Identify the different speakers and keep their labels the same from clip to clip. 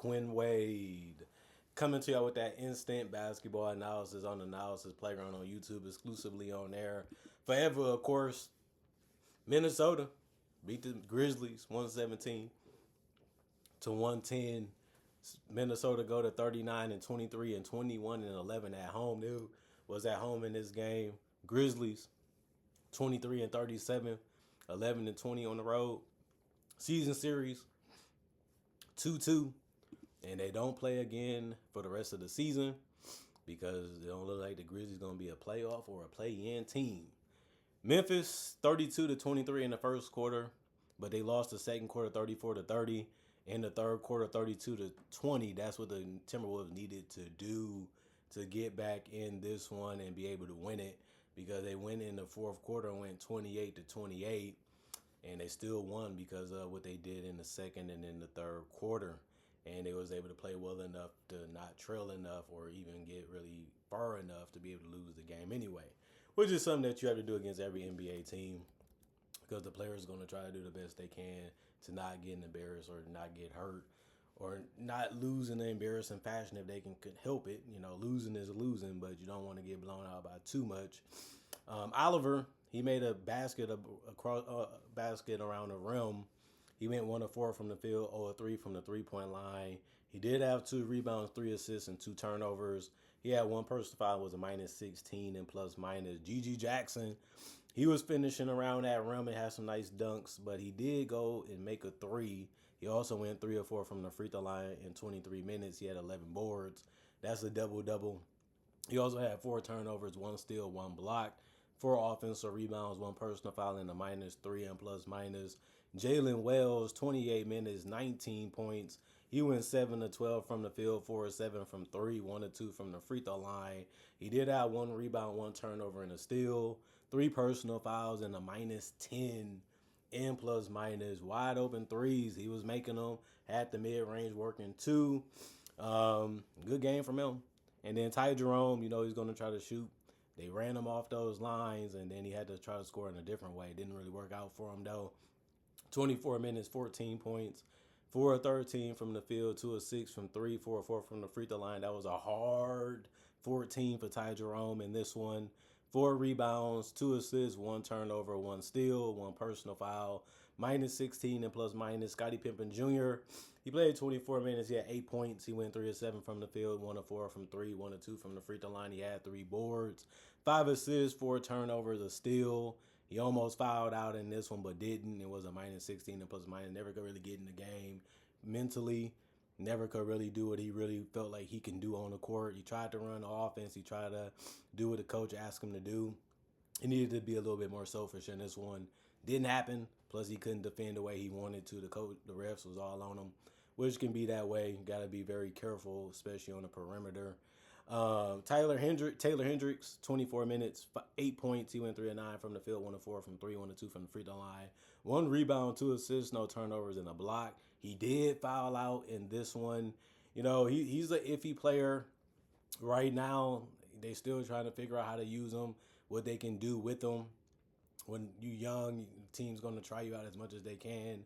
Speaker 1: Quinn Wade. Coming to y'all with that instant basketball analysis on the Analysis Playground on YouTube, exclusively on air. Forever, of course, Minnesota beat the Grizzlies 117 to 110. Minnesota go to 39 and 23 and 21 and 11 at home. Dude was at home in this game. Grizzlies 23 and 37, 11 and 20 on the road. Season series 2-2, and they don't play again for the rest of the season because it don't look like the Grizzlies going to be a playoff or a play-in team. Memphis 32 to 23 in the first quarter, but they lost the second quarter 34 to 30. In the third quarter 32 to 20. That's what the Timberwolves needed to do to get back in this one and be able to win it, because they went in the fourth quarter and went 28 to 28, and they still won because of what they did in the second and in the third quarter. And they was able to play well enough to not trail enough or even get really far enough to be able to lose the game anyway, which is something that you have to do against every NBA team, because the players are going to try to do the best they can to not get embarrassed or not get hurt or not lose in an embarrassing fashion if they can help it. You know, losing is losing, but you don't want to get blown out by too much. Oliver, he made a basket basket around the rim. He went 1 of 4 from the field, 0 of 3 from the three-point line. He did have 2 rebounds, 3 assists, and 2 turnovers. He had 1 personal foul, was a minus 16 and plus minus. G.G. Jackson, he was finishing around that rim and had some nice dunks, but he did go and make a 3. He also went 3 or 4 from the free throw line in 23 minutes. He had 11 boards. That's a double-double. He also had 4 turnovers, 1 steal, 1 block, 4 offensive rebounds, 1 personal foul, and a minus 3 and plus minus. Jalen Wells, 28 minutes, 19 points. He went 7 of 12 from the field, 4 of 7 from 3, 1 of 2 from the free throw line. He did have 1 rebound, 1 turnover, and a steal, 3 personal fouls, and a minus 10 and plus minus. Wide open threes. He was making them, had the mid-range working too. Good game from him. And then Ty Jerome, he's going to try to shoot. They ran him off those lines, and then he had to try to score in a different way. It didn't really work out for him, though. 24 minutes, 14 points, 4 of 13 from the field, 2 of 6 from 3, 4 of 4 from the free throw line. That was a hard 14 for Ty Jerome in this one. 4 rebounds, 2 assists, 1 turnover, 1 steal, 1 personal foul, minus 16 and plus minus. Scottie Pippen Jr., he played 24 minutes. He had 8 points. He went 3 of 7 from the field, 1 of 4 from 3, 1 of 2 from the free throw line. He had 3 boards, 5 assists, 4 turnovers, a steal. He almost fouled out in this one, but didn't. It was a minus 16 and plus minus. Never could really get in the game mentally. Never could really do what he really felt like he can do on the court. He tried to run the offense. He tried to do what the coach asked him to do. He needed to be a little bit more selfish in this one. Didn't happen. Plus, he couldn't defend the way he wanted to. The refs was all on him, which can be that way. You got to be very careful, especially on the perimeter. Taylor Hendricks, 24 minutes, 8 points. He went 3 of 9 from the field, 1 of 4 from 3, 1 of 2 from the free throw line. 1 rebound, 2 assists, no turnovers, and a block. He did foul out in this one. He's an iffy player right now. They still trying to figure out how to use him, what they can do with him. When you're young, the team's going to try you out as much as they can,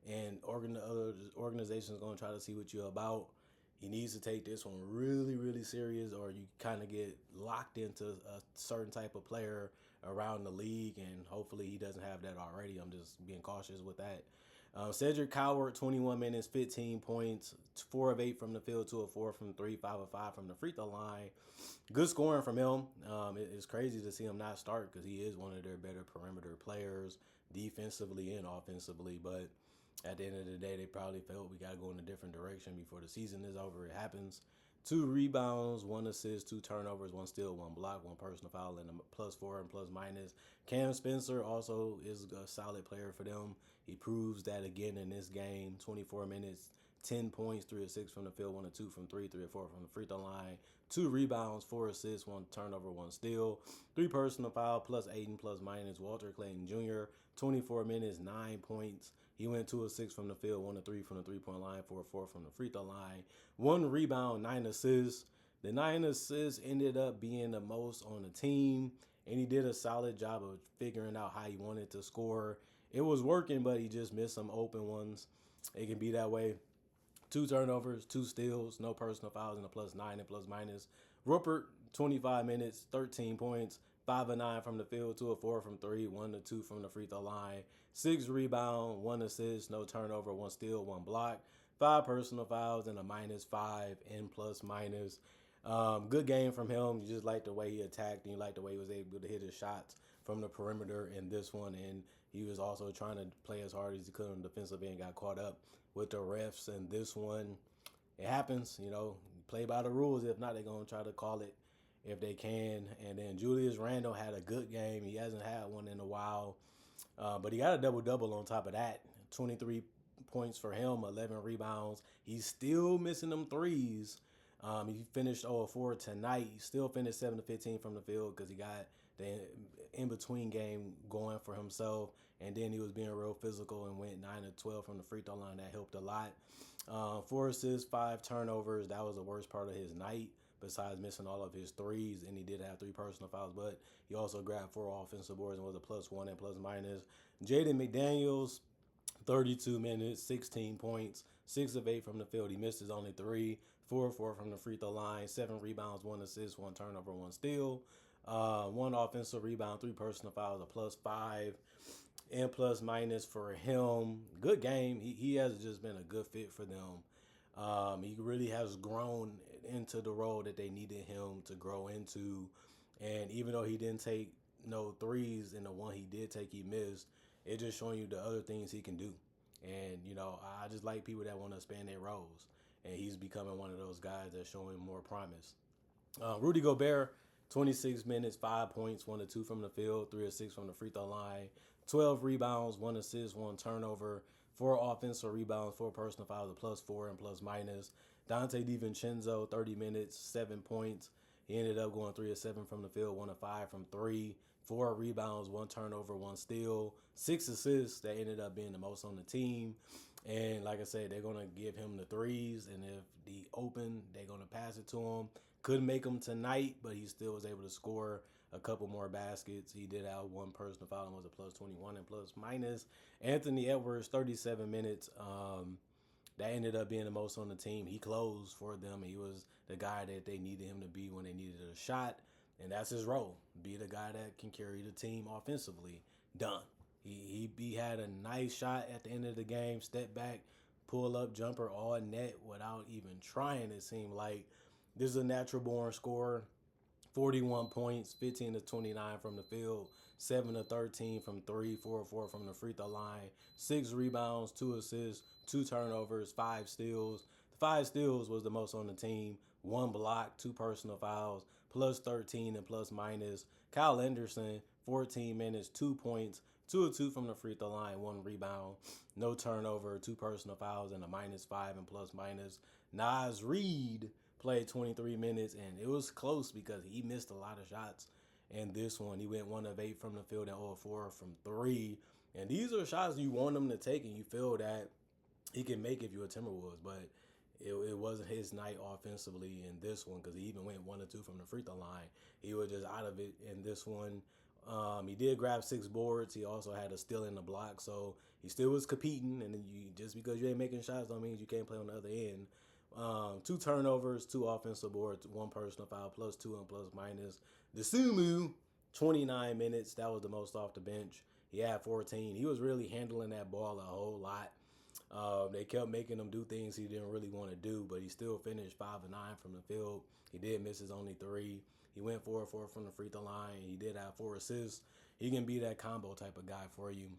Speaker 1: and other organizations going to try to see what you're about. He needs to take this one really, really serious, or you kind of get locked into a certain type of player around the league, and hopefully he doesn't have that already. I'm just being cautious with that. Cedric Coward, 21 minutes, 15 points, 4 of 8 from the field, 2 of 4 from 3, 5 of 5 from the free throw line. Good scoring from him. It's crazy to see him not start because he is one of their better perimeter players defensively and offensively, but at the end of the day, they probably felt we got to go in a different direction before the season is over. It happens. 2 rebounds, 1 assist, 2 turnovers, 1 steal, 1 block, 1 personal foul, and a +4 and plus minus. Cam Spencer also is a solid player for them. He proves that again in this game. 24 minutes, 10 points, 3 of 6 from the field, 1 of 2 from 3, 3 of 4 from the free throw line. 2 rebounds, 4 assists, 1 turnover, 1 steal. 3 personal foul, plus 8 and plus minus. Walter Clayton Jr., 24 minutes, 9 points. He went 2 of 6 from the field, 1 of 3 from the three-point line, 4 of 4 from the free throw line. 1 rebound, 9 assists. The 9 assists ended up being the most on the team, and he did a solid job of figuring out how he wanted to score. It was working, but he just missed some open ones. It can be that way. 2 turnovers, 2 steals, no personal fouls, and a +9 and plus minus. Rupert, 25 minutes, 13 points, 5 of 9 from the field, 2 of 4 from 3, 1 of 2 from the free throw line, 6 rebound, 1 assist, no turnover, 1 steal, 1 block, 5 personal fouls, and a -5 in plus minus. Good game from him. You just like the way he attacked, and you like the way he was able to hit his shots from the perimeter in this one. And he was also trying to play as hard as he could on the defensive end. Got caught up with the refs in this one. It happens, play by the rules. If not, they're going to try to call it if they can. And then Julius Randle had a good game. He hasn't had one in a while. But he got a double-double on top of that. 23 points for him, 11 rebounds. He's still missing them threes. He finished 0 of 4 tonight. He still finished 7 of 15 from the field because he got the in-between game going for himself. And then he was being real physical and went 9 of 12 from the free throw line. That helped a lot. 4 assists, 5 turnovers. That was the worst part of his night besides missing all of his threes. And he did have 3 personal fouls, but he also grabbed 4 offensive boards and was a +1 and plus minus. Jaden McDaniels, 32 minutes, 16 points, 6 of 8 from the field. He missed his only 3, 4 of 4 from the free throw line, 7 rebounds, 1 assist, 1 turnover, 1 steal, 1 offensive rebound, 3 personal fouls, a +5 and plus minus for him. Good game. He has just been a good fit for them. He really has grown into the role that they needed him to grow into. And even though he didn't take no threes and the one he did take, he missed, it just showing you the other things he can do. And, I just like people that want to expand their roles. And he's becoming one of those guys that's showing more promise. Rudy Gobert, 26 minutes, 5 points, 1 of 2 from the field, 3 of 6 from the free throw line, 12 rebounds, 1 assist, 1 turnover, 4 offensive rebounds, 4 personal fouls, a +4 and plus minus. Dante DiVincenzo, 30 minutes, 7 points. He ended up going 3 of 7 from the field, 1 of 5 from 3, 4 rebounds, 1 turnover, 1 steal, 6 assists. That ended up being the most on the team. And like I said, they're going to give him the threes. And if the open, they're going to pass it to him. Couldn't make him tonight, but he still was able to score a couple more baskets. He did have 1 personal foul and was a +21 and plus minus. Anthony Edwards, 37 minutes. That ended up being the most on the team. He closed for them. He was the guy that they needed him to be when they needed a shot. And that's his role. Be the guy that can carry the team offensively. Done. He had a nice shot at the end of the game. Step back, pull up jumper, all net without even trying, it seemed like. This is a natural born scorer. 41 points, 15 of 29 from the field, 7 of 13 from 3, 4 of 4 from the free throw line, 6 rebounds, 2 assists, 2 turnovers, 5 steals. The 5 steals was the most on the team. 1 block, 2 personal fouls, +13 and plus minus. Kyle Anderson, 14 minutes, 2 points, 2 of 2 from the free throw line, 1 rebound, no turnover, 2 personal fouls, and a -5 and plus minus. Naz Reid played 23 minutes, and it was close because he missed a lot of shots. And this one, he went 1 of 8 from the field and 0 of 4 from 3. And these are shots you want him to take, and you feel that he can make if you're a Timberwolves. But it wasn't his night offensively in this one because he even went 1 of 2 from the free throw line. He was just out of it in this one. He did grab 6 boards. He also had a steal in the block, so he still was competing. And just because you ain't making shots don't mean you can't play on the other end. 2 turnovers, 2 offensive boards, 1 personal foul, +2 and plus minus. DeSumo, 29 minutes. That was the most off the bench. He had 14. He was really handling that ball a whole lot. They kept making him do things he didn't really want to do, but he still finished 5 of 9 from the field. He did miss his only 3. He went 4 of 4 from the free throw line. He did have 4 assists. He can be that combo type of guy for you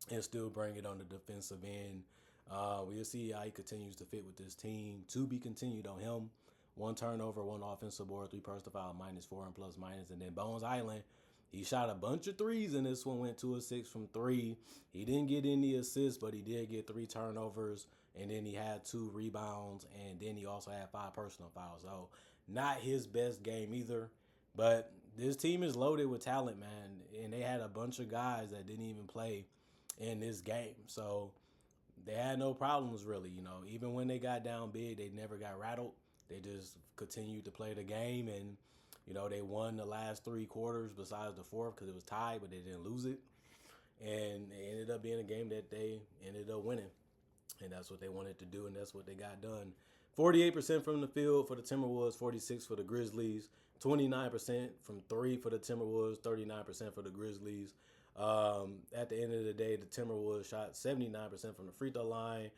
Speaker 1: and still bring it on the defensive end. We'll see how he continues to fit with this team. To be continued on him. 1 turnover, 1 offensive board, 3 personal foul, -4 and plus minus. And then Bones Island, he shot a bunch of threes in this one, went 2 of 6 from 3. He didn't get any assists, but he did get 3 turnovers. And then he had 2 rebounds. And then he also had 5 personal fouls. So not his best game either. But this team is loaded with talent, man. And they had a bunch of guys that didn't even play in this game. So they had no problems really, Even when they got down big, they never got rattled. They just continued to play the game, and they won the last 3 quarters besides the 4th because it was tied, but they didn't lose it. And it ended up being a game that they ended up winning. And that's what they wanted to do, and that's what they got done. 48% from the field for the Timberwolves, 46% for the Grizzlies, 29% from three for the Timberwolves, 39% for the Grizzlies. At the end of the day, the Timberwolves shot 79% from the free throw line.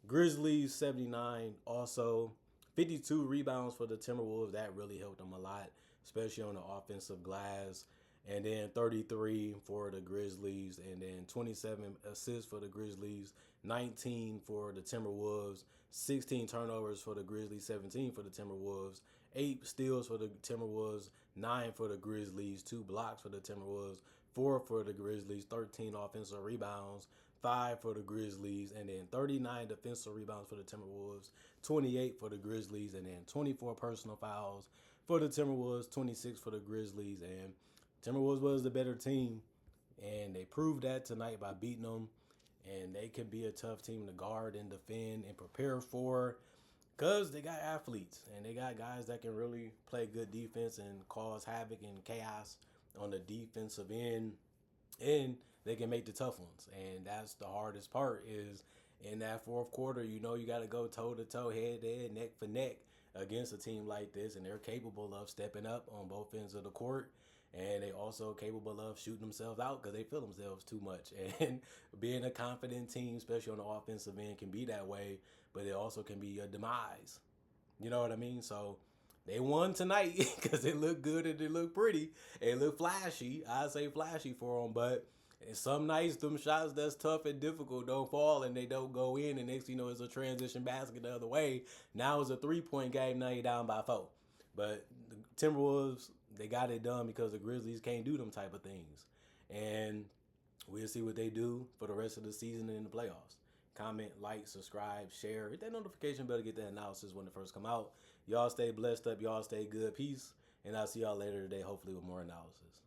Speaker 1: Grizzlies 79 also. 52 rebounds for the Timberwolves. That really helped them a lot, especially on the offensive glass. And then 33 for the Grizzlies, and then 27 assists for the Grizzlies, 19 for the Timberwolves, 16 turnovers for the Grizzlies, 17 for the Timberwolves, 8 steals for the Timberwolves, 9 for the Grizzlies, 2 blocks for the Timberwolves, 4 for the Grizzlies, 13 offensive rebounds, 5 for the Grizzlies, and then 39 defensive rebounds for the Timberwolves, 28 for the Grizzlies, and then 24 personal fouls for the Timberwolves, 26 for the Grizzlies, and Timberwolves was the better team, and they proved that tonight by beating them. And they can be a tough team to guard and defend and prepare for, because they got athletes and they got guys that can really play good defense and cause havoc and chaos on the defensive end, and they can make the tough ones. And that's the hardest part, is in that fourth quarter, you got to go toe-to-toe, head-to-head, neck for neck against a team like this, and they're capable of stepping up on both ends of the court. And they also capable of shooting themselves out because they feel themselves too much. And being a confident team, especially on the offensive end, can be that way, but it also can be a demise. You know what I mean? So they won tonight because it looked good and it looked pretty. It looked flashy. I say flashy for them, but some nights them shots that's tough and difficult don't fall and they don't go in. And next, it's a transition basket the other way. Now it's a 3-point game. Now you're down by 4. But the Timberwolves, they got it done because the Grizzlies can't do them type of things. And we'll see what they do for the rest of the season and in the playoffs. Comment, like, subscribe, share. Hit that notification bell to get that analysis when it first come out. Y'all stay blessed up. Y'all stay good. Peace. And I'll see y'all later today, hopefully with more analysis.